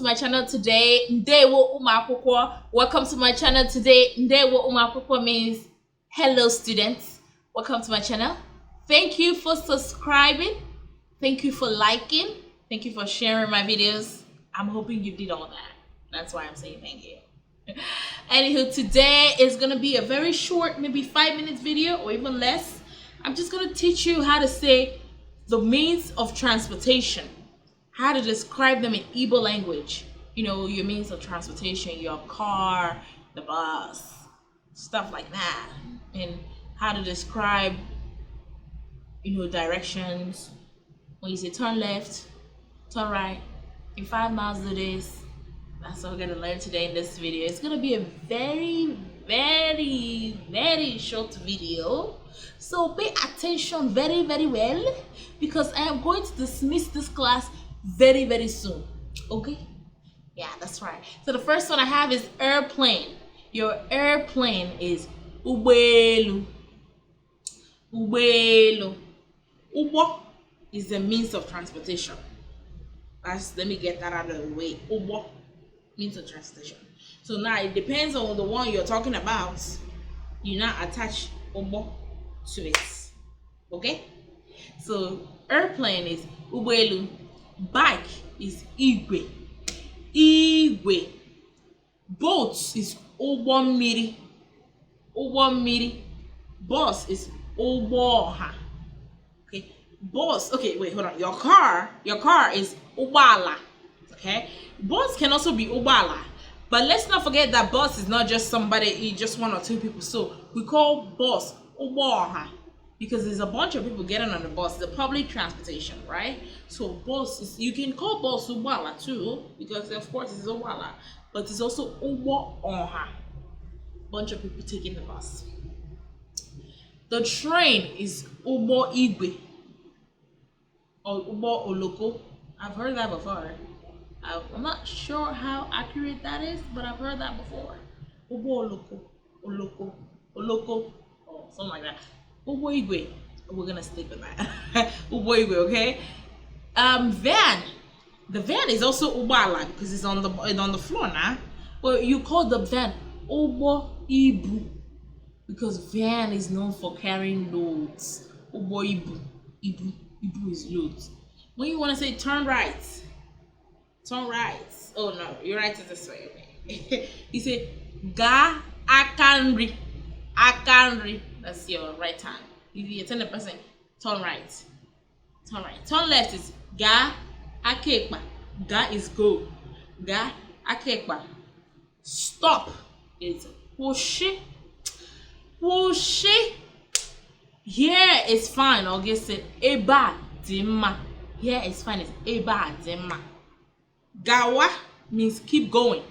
to my channel today. Ndewo umakwụkwọ. Welcome to my channel today. Ndewo umakwụkwọ means hello students. Welcome to my channel. Thank you for subscribing. Thank you for liking. Thank you for sharing my videos. I'm hoping you did all that. That's why I'm saying thank you. Anywho, today is gonna be a very short, maybe 5 minutes video or even less. I'm just gonna teach you how to say the means of transportation, how to describe them in Igbo language. You know, your means of transportation, your car, the bus, stuff like that, and how to describe, you know, directions. When you say turn left, turn right, in 5 miles do this. That's what we're gonna learn today in this video. It's gonna be a very, very short video, so pay attention very well, because I am going to dismiss this class very soon. Okay, yeah, that's right. So the first one I have is airplane. Your airplane is ubelu. Ubo is the means of transportation. Let me get that out of the way. Ubo, means of transportation. So now it depends on the one you're talking about. You now attach ubo to it. Okay? So airplane is ubelu. Bike is igwe. Boat is ụgbọ mmiri. Bus is ụgbọ ọha. Okay, bus. Okay, wait, hold on. Your car is ụgbọala. Okay, bus can also be ụgbọala, but let's not forget that bus is not just somebody, just one or two people. So we call bus ụgbọ ọha because there's a bunch of people getting on the bus. The public transportation, right? So bus is, you can call bus ụgbọala too, because of course it's ụgbọala, but it's also ụgbọ ọha. Bunch of people taking the bus. The train is ụgbọ igwe or ụgbọ oloko. I've heard that before. I'm not sure how accurate that is, but I've heard that before. Ụgbọ oloko, or something like that. Ụgbọ igwe. We're gonna stick with that. Ụgbọ igwe, okay? Van. The van is also ụgbọala because it's on the floor now. But you call the van ụgbọ ibu because van is known for carrying loads. Ụgbọ ibu. Ibu is loads. When you want to say turn right. Oh no, your right is this way. Okay. You say ga akanri. That's your right hand. If you tell the person turn right. Turn left is ga akekpa. Ga is go. Ga akekpa. Stop is whooshi. Here is fine. I'll get it. Eba dimma. Here is fine. It's eba dimma. Gawa means keep going.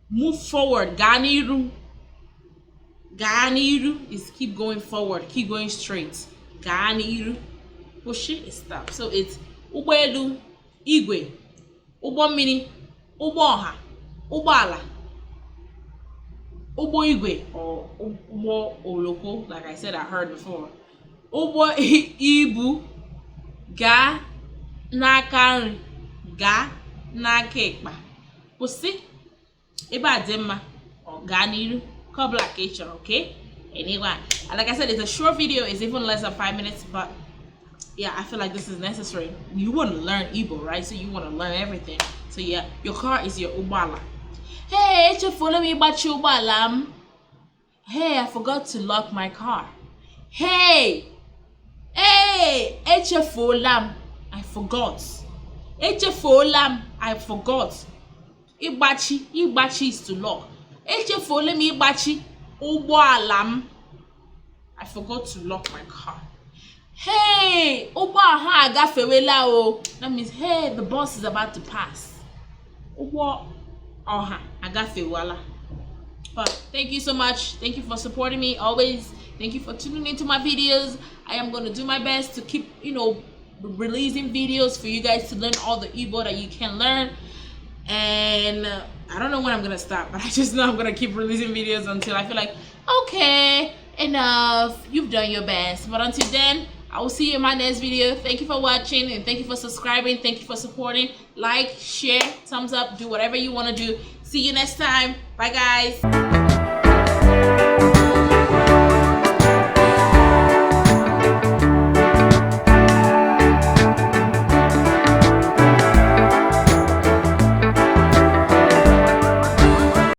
Move forward. Ganiru is keep going forward. Keep going straight. Ganiru. Whooshi is stop. So it's ụgbọelu, igwe, ụgbọ mmiri, ụgbọ ọha, ụgbọala, ụgbọ igwe, or ụgbọ oloko, like I said, I heard before. Ụgbọ ibu, ga n'aka nri, ga n'aka ekpa. Kwụsị, ebe a dị mma, or gaa n'iru, kọbla ka ị chọrọ, okay? Anyway, like I said, it's a short video. It's even less than 5 minutes, but yeah, I feel like this is necessary. You want to learn Igbo, right? So you want to learn everything. So yeah, your car is your ụgbọala. Hey, follow me about your ụgbọala. Hey, I forgot to lock my car. Hey, echefuola. I forgot. Echefuola. I forgot. Igbachi is to lock. Echefuola m igbachi ụgbọala. I forgot to lock my car. Hey, ụgbọ ọha agafewela o. That means, hey, the bus is about to pass. Ụgbọ ọha agafewela. But thank you so much. Thank you for supporting me always. Thank you for tuning into my videos. I am going to do my best to keep, you know, releasing videos for you guys to learn all the Igbo that you can learn. And I don't know when I'm going to stop, but I just know I'm going to keep releasing videos until I feel like, okay, enough, you've done your best. But until then, I will see you in my next video. Thank you for watching, and thank you for subscribing. Thank you for supporting. Like, share, thumbs up, do whatever you want to do. See you next time. Bye guys.